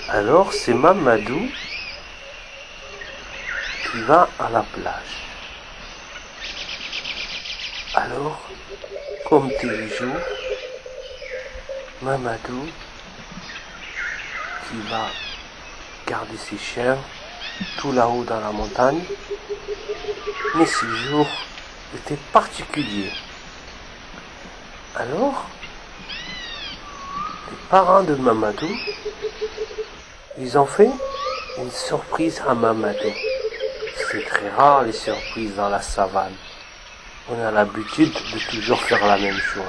Alors c'est Mamadou qui va à la plage. Alors, comme tous les jours, Mamadou qui va garder ses chiens tout là-haut dans la montagne. Mais ce jour était particulier. Alors, les parents de Mamadou, ils ont fait une surprise à Mamadou. C'est très rare les surprises dans la savane. On a l'habitude de toujours faire la même chose.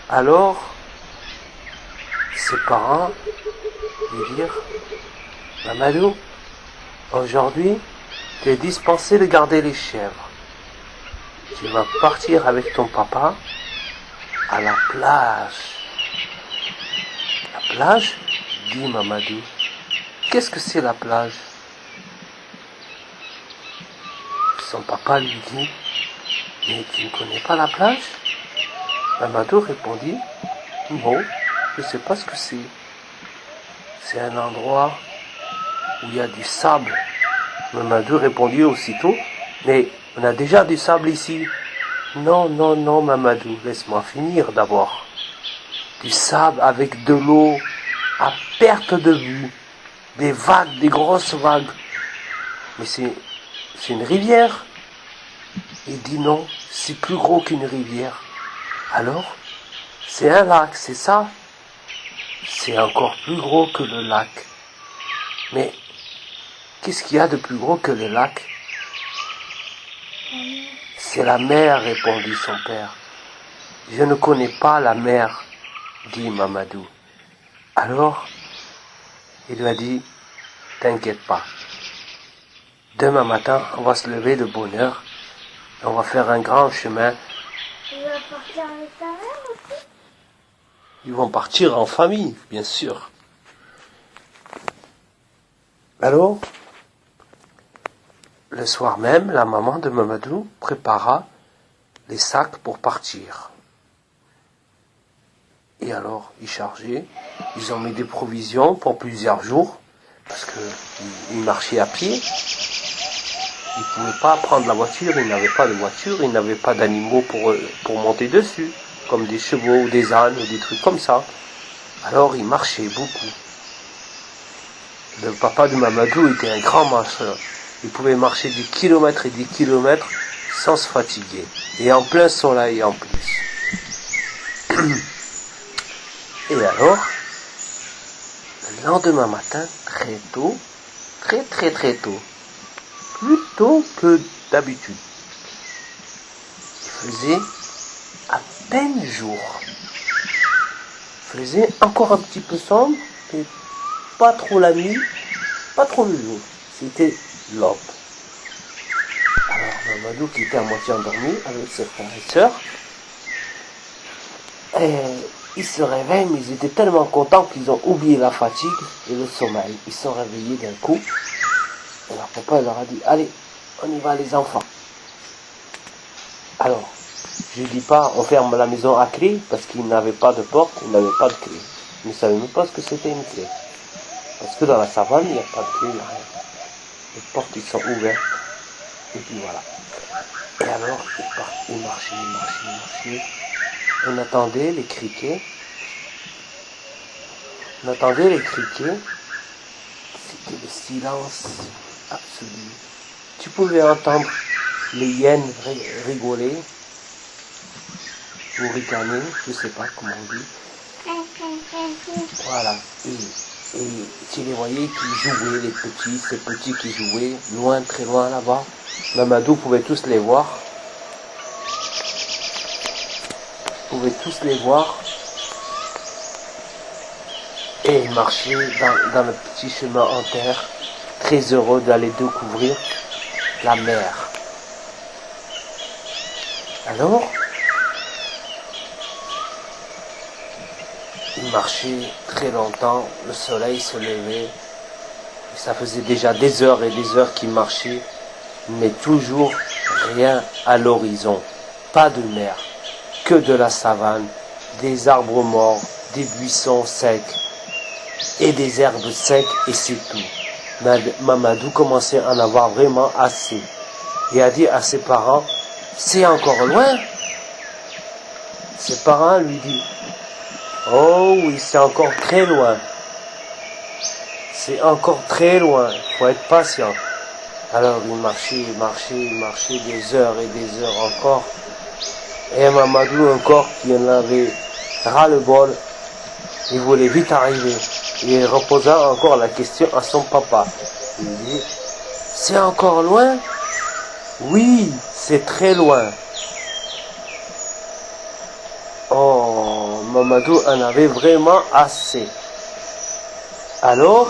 Alors, ses parents lui dirent: Mamadou, aujourd'hui, tu es dispensé de garder les chèvres. Tu vas partir avec ton papa à la plage. La plage, dit Mamadou. Qu'est-ce que c'est la plage? Son papa lui dit: mais tu ne connais pas la plage? Mamadou répondit: non, je ne sais pas ce que c'est. C'est un endroit où il y a du sable. Mamadou répondit aussitôt: mais on a déjà du sable ici. Non, non, non, Mamadou, laisse-moi finir d'abord. Du sable avec de l'eau à perte de vue. Des vagues, des grosses vagues. Mais c'est une rivière. Il dit: non, c'est plus gros qu'une rivière. Alors, c'est un lac, c'est ça? C'est encore plus gros que le lac. Mais qu'est-ce qu'il y a de plus gros que le lac? C'est la mer, répondit son père. Je ne connais pas la mer, dit Mamadou. Alors, il lui a dit: t'inquiète pas. Demain matin, on va se lever de bonne heure. On va faire un grand chemin. Il va partir avec ta mère aussi? Ils vont partir en famille, bien sûr. Alors, le soir même, la maman de Mamadou prépara les sacs pour partir. Et alors, ils chargeaient. Ils ont mis des provisions pour plusieurs jours, parce qu'ils marchaient à pied. Ils ne pouvaient pas prendre la voiture, ils n'avaient pas de voiture, ils n'avaient pas d'animaux pour monter dessus, comme des chevaux ou des ânes ou des trucs comme ça. Alors ils marchaient beaucoup. Le papa de Mamadou était un grand marcheur. Il pouvait marcher des kilomètres et des kilomètres sans se fatiguer. Et en plein soleil en plus. Et alors, le lendemain matin, très tôt, très tôt, plus tôt que d'habitude, il faisait à peine jour. Il faisait encore un petit peu sombre, mais pas trop la nuit, pas trop le jour. C'était l'aube. Alors Mamadou, qui était à moitié endormi avec ses frères et sœurs, ils se réveillent, mais ils étaient tellement contents qu'ils ont oublié la fatigue et le sommeil. Ils sont réveillés d'un coup. Et leur papa leur a dit: allez, on y va les enfants. Alors, je ne dis pas on ferme la maison à clé, parce qu'ils n'avaient pas de porte, ils n'avaient pas de clé. Ils ne savaient même pas ce que c'était une clé. Parce que dans la savane, il n'y a pas de clé, il n'y a rien. Les portes, ils sont ouvertes. Et puis voilà. Et alors, ils marchaient. On attendait les criquets. C'était le silence absolu. Tu pouvais entendre les hyènes rigoler ou ricaner, je ne sais pas comment on dit. Voilà. Et tu les voyais qui jouaient, ces petits qui jouaient, loin, très loin là-bas. Mamadou pouvait tous les voir. Et il marchait dans le petit chemin en terre, très heureux d'aller découvrir la mer. Alors, il marchait très longtemps, le soleil se levait, et ça faisait déjà des heures et des heures qu'il marchait, mais toujours rien à l'horizon, pas de mer, que de la savane, des arbres morts, des buissons secs. et des herbes secs et c'est tout. Mamadou commençait à en avoir vraiment assez. Il a dit à ses parents, c'est encore loin. Ses parents lui disent, oh oui, c'est encore très loin. C'est encore très loin, il faut être patient. Alors il marchait des heures et des heures encore. Et Mamadou encore qui en avait ras-le-bol, il voulait vite arriver. Il reposa encore la question à son papa. Il dit, c'est encore loin? Oui, c'est très loin. Oh, Mamadou en avait vraiment assez. Alors,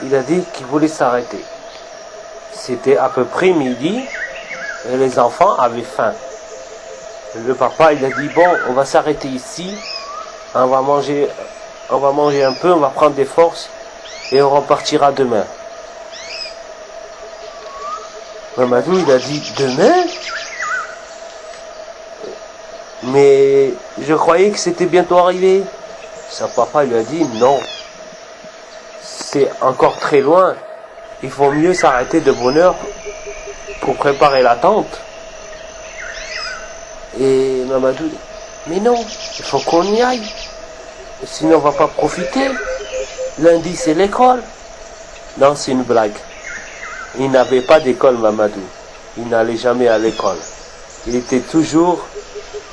il a dit qu'il voulait s'arrêter. C'était à peu près midi et les enfants avaient faim. Le papa, il a dit, bon, on va s'arrêter ici, on va manger un peu, on va prendre des forces et on repartira demain. Mamadou, il a dit, demain? Mais je croyais que c'était bientôt arrivé. Son papa lui a dit, non, c'est encore très loin. Il faut mieux s'arrêter de bonne heure pour préparer la tente. Et Mamadou dit, mais non, il faut qu'on y aille. Sinon on va pas profiter. Lundi c'est l'école. Non, c'est une blague. Il n'avait pas d'école, Mamadou. Il n'allait jamais à l'école. Il était toujours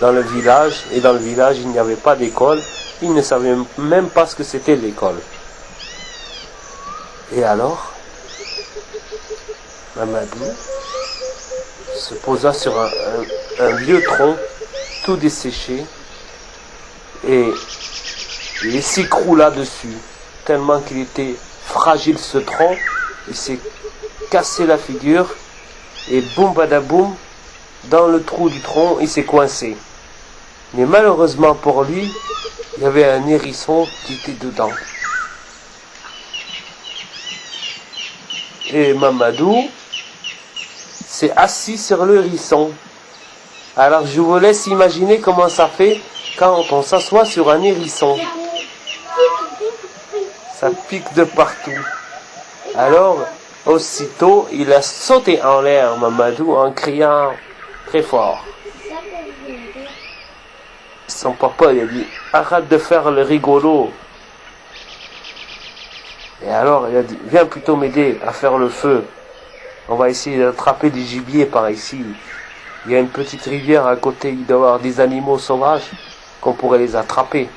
dans le village, et dans le village il n'y avait pas d'école. Il ne savait même pas ce que c'était l'école. Et alors, Mamadou se posa sur un vieux tronc tout desséché et il s'écroula dessus tellement qu'il était fragile ce tronc. Il s'est cassé la figure et boum badaboum, dans le trou du tronc il s'est coincé. Mais malheureusement pour lui, il y avait un hérisson qui était dedans. Et Mamadou s'est assis sur le hérisson. Alors je vous laisse imaginer comment ça fait quand on s'assoit sur un hérisson. Ça pique de partout. Alors, aussitôt, il a sauté en l'air, Mamadou, en criant très fort. Son papa lui a dit, arrête de faire le rigolo. Et alors, il a dit, viens plutôt m'aider à faire le feu. On va essayer d'attraper du gibier par ici. Il y a une petite rivière à côté, il doit y avoir des animaux sauvages qu'on pourrait les attraper.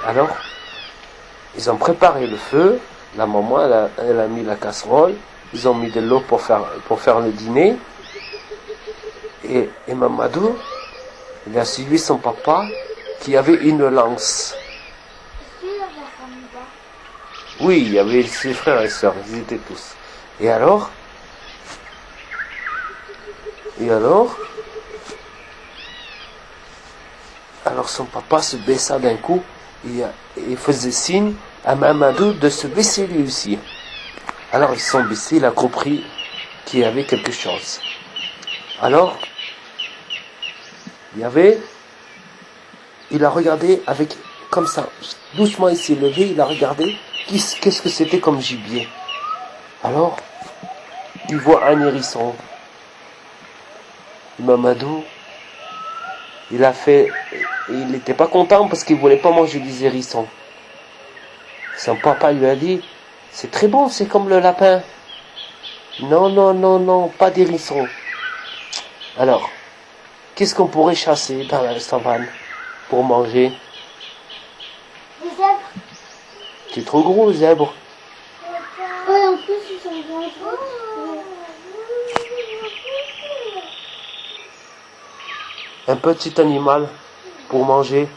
Alors, ils ont préparé le feu. La maman, elle a mis la casserole. Ils ont mis de l'eau pour faire le dîner. Et Mamadou, il a suivi son papa qui avait une lance. Oui, il y avait ses frères et sœurs, ils étaient tous. Et alors, son papa se baissa d'un coup et faisait signe à Mamadou de se baisser lui aussi. Alors ils se sont baissés, il a compris qu'il y avait quelque chose. Alors, il a regardé avec, comme ça, doucement il s'est levé, il a regardé, qu'est-ce que c'était comme gibier. Alors, il voit un hérisson. Mamadou, il n'était pas content parce qu'il voulait pas manger des hérissons. Son papa lui a dit, c'est très bon, c'est comme le lapin. Non, pas d'hérissons. Alors, qu'est-ce qu'on pourrait chasser dans la savane pour manger? Des zèbres. C'est trop gros, le zèbre. Ouais, en plus, ils sont dangereux. Un petit animal pour manger.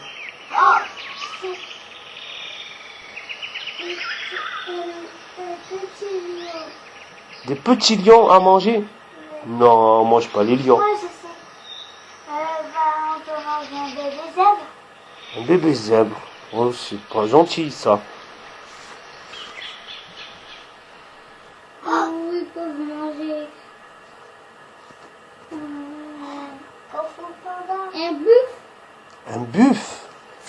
Des petits lions à manger? Non, on mange pas les lions. Ouais, je sais. On peut manger un bébé zèbre. Un bébé zèbre. Oh, c'est pas gentil, ça. Oh, ils peuvent manger. Un buffle. Un buffle?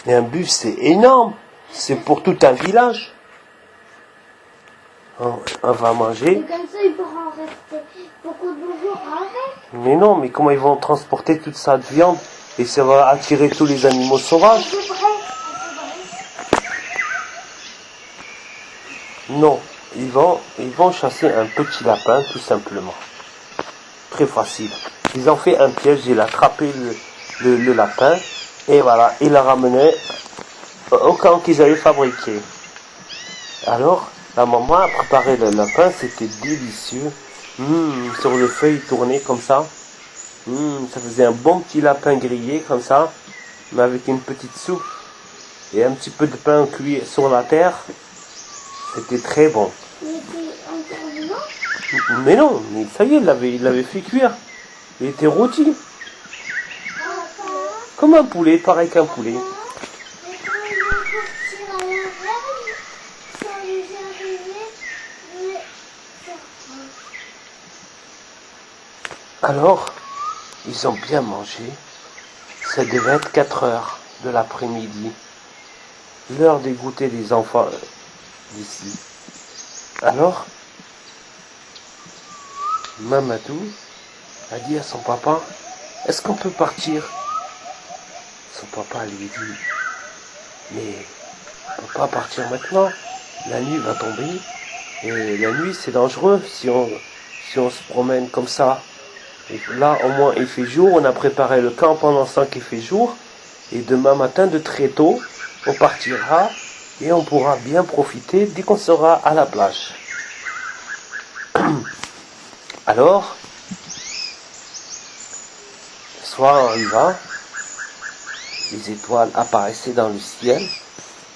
Et un bus, c'est énorme. C'est pour tout un village. On va manger. Et comme ça, il pourra en rester beaucoup de jours avec. Mais non, mais comment ils vont transporter toute cette viande et ça va attirer tous les animaux sauvages? C'est vrai. Non, ils vont chasser un petit lapin tout simplement. Très facile. Ils ont fait un piège, il a attrapé le lapin et voilà, il l'a ramené au camp qu'ils avaient fabriqué. Alors, la maman a préparé le lapin, c'était délicieux. Sur le feuille tourné comme ça. Ça faisait un bon petit lapin grillé comme ça, mais avec une petite soupe et un petit peu de pain cuit sur la terre. C'était très bon. Il était encore vivant. Mais non, mais ça y est, il l'avait fait cuire. Il était rôti. Comme un poulet, pareil qu'un poulet. Et quand il va partir à la veille, ça lui est arrivé de sortir. Alors, ils ont bien mangé. Ça devait être 4 heures de l'après-midi. L'heure des goûters des enfants d'ici. Alors, Mamadou a dit à son papa, est-ce qu'on peut partir? Son papa lui dit, mais on ne peut pas partir maintenant. La nuit va tomber. Et la nuit, c'est dangereux si on se promène comme ça. Et là, au moins, il fait jour. On a préparé le camp pendant ce temps qu'il fait jour. Et demain matin, de très tôt, on partira et on pourra bien profiter dès qu'on sera à la plage. Alors, le soir arriva, les étoiles apparaissaient dans le ciel.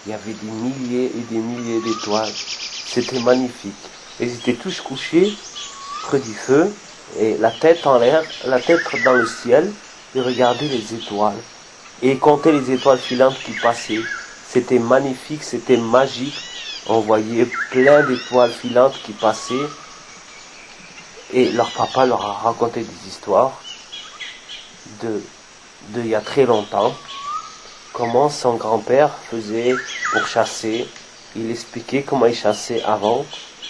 Il y avait des milliers et des milliers d'étoiles. C'était magnifique. Ils étaient tous couchés près du feu et la tête en l'air, la tête dans le ciel et regardaient les étoiles. Et comptaient les étoiles filantes qui passaient. C'était magnifique, c'était magique. On voyait plein d'étoiles filantes qui passaient. Et leur papa leur a raconté des histoires de il y a très longtemps. Comment son grand-père faisait pour chasser. Il expliquait comment il chassait avant,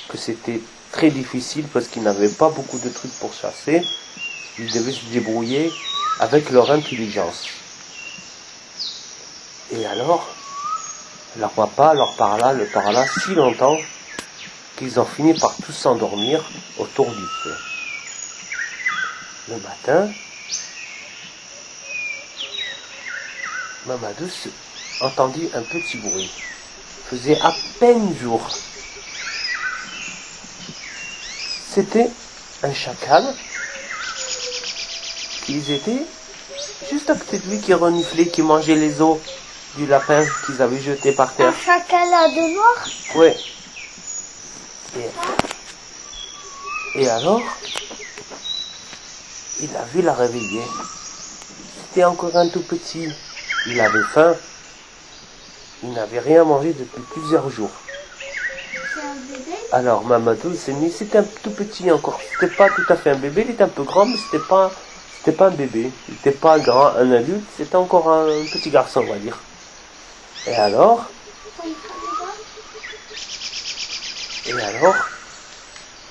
que c'était très difficile parce qu'il n'avait pas beaucoup de trucs pour chasser. Ils devaient se débrouiller avec leur intelligence. Et alors, leur papa leur parla si longtemps qu'ils ont fini par tous s'endormir autour du feu. Le matin, Mamadou entendit un petit bruit. Il faisait à peine jour. C'était un chacal. Ils étaient juste à côté de lui qui reniflait, qui mangeait les os du lapin qu'ils avaient jeté par terre. Un chacal à deux noirs. Ouais. Et alors, il a vu la réveiller. C'était encore un tout petit. Il avait faim. Il n'avait rien mangé depuis plusieurs jours. C'est un bébé. Alors Mamadou s'est mis, c'était un tout petit encore. C'était pas tout à fait un bébé, il était un peu grand, mais c'était pas un bébé. Il n'était pas grand, un adulte, c'était encore un petit garçon, on va dire. Et alors,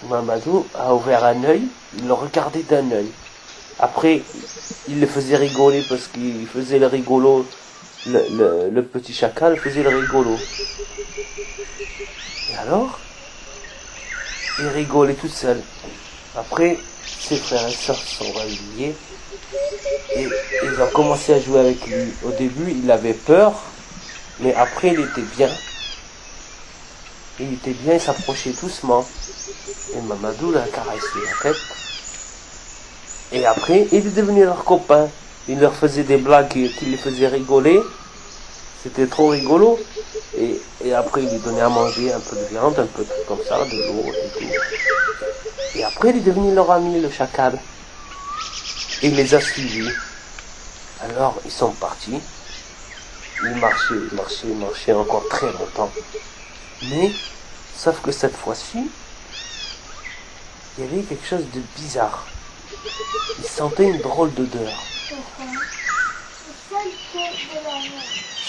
Mamadou a ouvert un œil, il le regardait d'un œil. Après, il le faisait rigoler parce qu'il faisait le rigolo. Le petit chacal faisait le rigolo. Et alors, il rigolait tout seul. Après, ses frères et sœurs se sont réveillés et ils ont commencé à jouer avec lui. Au début, il avait peur, mais après, il était bien. Il s'approchait doucement. Et Mamadou l'a caressé la tête. Et après, il est devenu leur copain. Il leur faisait des blagues qui les faisaient rigoler. C'était trop rigolo. Et après, il lui donnait à manger un peu de viande, un peu de trucs comme ça, de l'eau et tout. Et après, il est devenu leur ami, le chacal. Et il les a suivis. Alors, ils sont partis. Ils marchaient encore très longtemps. Mais, sauf que cette fois-ci, il y avait quelque chose de bizarre. Ils sentaient une drôle d'odeur.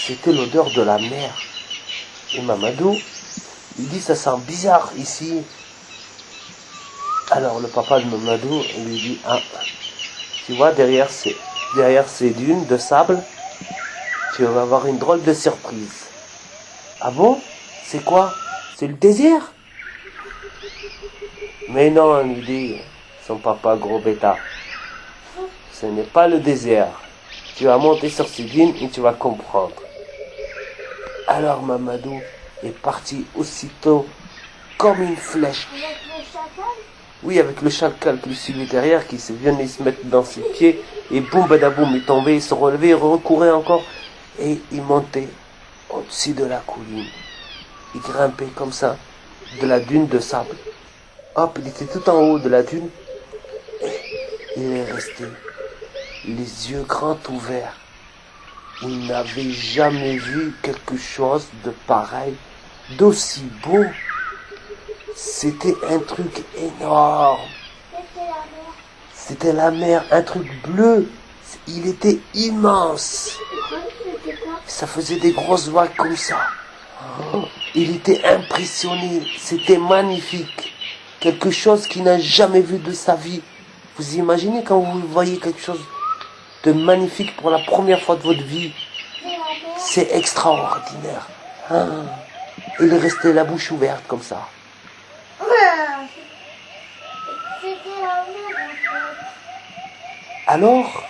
c'était l'odeur de la mer. Et Mamadou, il dit, ça sent bizarre ici. Alors le papa de Mamadou, il lui dit, ah, tu vois, derrière ces dunes de sable, tu vas avoir une drôle de surprise. Ah bon? C'est quoi? C'est le désert? Mais non, lui dit son papa gros bêta. Ce n'est pas le désert. Tu vas monter sur ces dunes et tu vas comprendre. Alors Mamadou est parti aussitôt comme une flèche. Avec le chacal? Oui, avec le chacal qui lui suivait derrière, qui venait se mettre dans ses pieds, et boum badaboum, il tombait, il se relevait, il recourait encore, et il montait au-dessus de la colline. Il grimpait comme ça, de la dune de sable. Hop, il était tout en haut de la dune, et il est resté, les yeux grands ouverts. Il n'avait jamais vu quelque chose de pareil, d'aussi beau. C'était un truc énorme. C'était la mer. C'était la mer, un truc bleu. Il était immense. C'était quoi? Ça faisait des grosses vagues comme ça. Oh, il était impressionné. C'était magnifique. Quelque chose qu'il n'a jamais vu de sa vie. Vous imaginez quand vous voyez quelque chose de magnifique pour la première fois de votre vie? C'est la mer. C'est extraordinaire. Ah, il restait la bouche ouverte comme ça. C'était la mer en fait. Alors,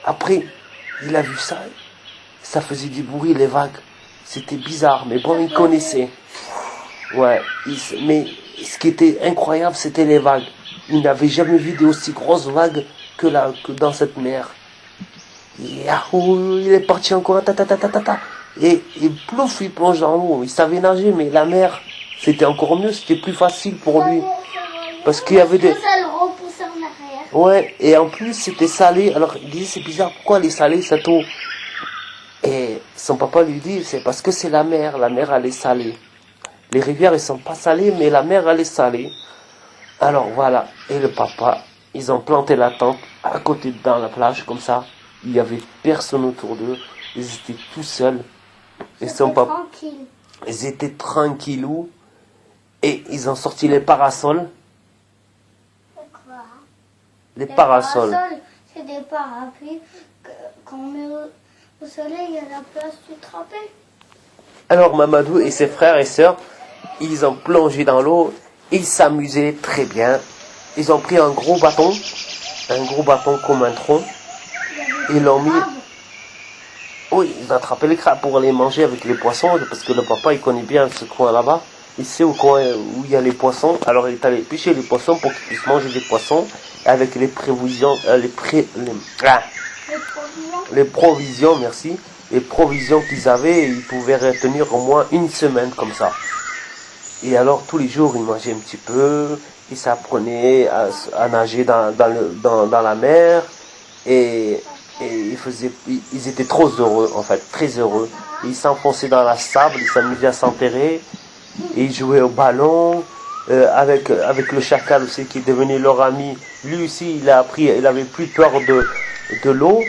après, il a vu ça. Ça faisait du bruit, les vagues. C'était bizarre, mais bon, il connaissait. Ouais, mais ce qui était incroyable, c'était les vagues. Il n'avait jamais vu d'aussi grosses vagues que dans cette mer. Yahoo, il est parti encore, et plouf, il plonge dans l'eau. Il savait nager, mais la mer, c'était encore mieux, c'était plus facile pour lui. Parce qu'il y avait des... Ça le repoussait en arrière. Ouais, et en plus, c'était salé. Alors, il disait, c'est bizarre, pourquoi elle est salée, cette eau? Et son papa lui dit, c'est parce que c'est la mer, elle est salée. Les rivières, elles sont pas salées, mais la mer, elle est salée. Alors, voilà. Et le papa, ils ont planté la tente à côté dans la plage, comme ça. Il y avait personne autour d'eux. Ils étaient tout seuls. Et son papa, Tranquille. ils étaient tranquillous. Et ils ont sorti les parasols. C'est quoi? Les parasols. C'est des parapluies que quand on met au soleil, il y a la place de tremper. Alors Mamadou et ses frères et sœurs, ils ont plongé dans l'eau, ils s'amusaient très bien. Ils ont pris un gros bâton comme un tronc, ils l'ont mis... Oui, ils ont attrapé les crabes pour les manger avec les poissons, parce que le papa il connaît bien ce coin là-bas. Il sait où il y a les poissons, alors il est allé pêcher les poissons pour qu'ils puissent manger des poissons, avec les prévisions, les provisions, merci. Les provisions qu'ils avaient, ils pouvaient retenir au moins une semaine comme ça. Et alors tous les jours, ils mangeaient un petit peu, ils s'apprenaient à nager dans la mer, et ils étaient trop heureux en fait, très heureux. Ils s'enfonçaient dans la sable, ils s'amusaient à s'enterrer, et ils jouaient au ballon, avec le chacal aussi qui est devenu leur ami. Lui aussi, il avait plus peur de l'eau.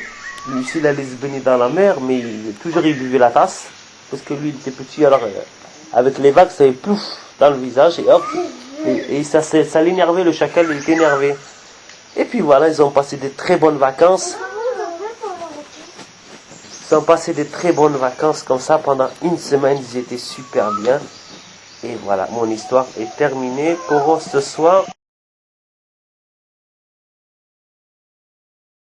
Lui aussi, il allait se baigner dans la mer, mais toujours il buvait la tasse, parce que lui, il était petit, alors avec les vagues, ça avait plouf dans le visage, et hop, et ça l'énervait, le chacal, il était énervé. Et puis voilà, ils ont passé des très bonnes vacances. Ils ont passé des très bonnes vacances comme ça, pendant une semaine, ils étaient super bien. Et voilà, mon histoire est terminée pour ce soir.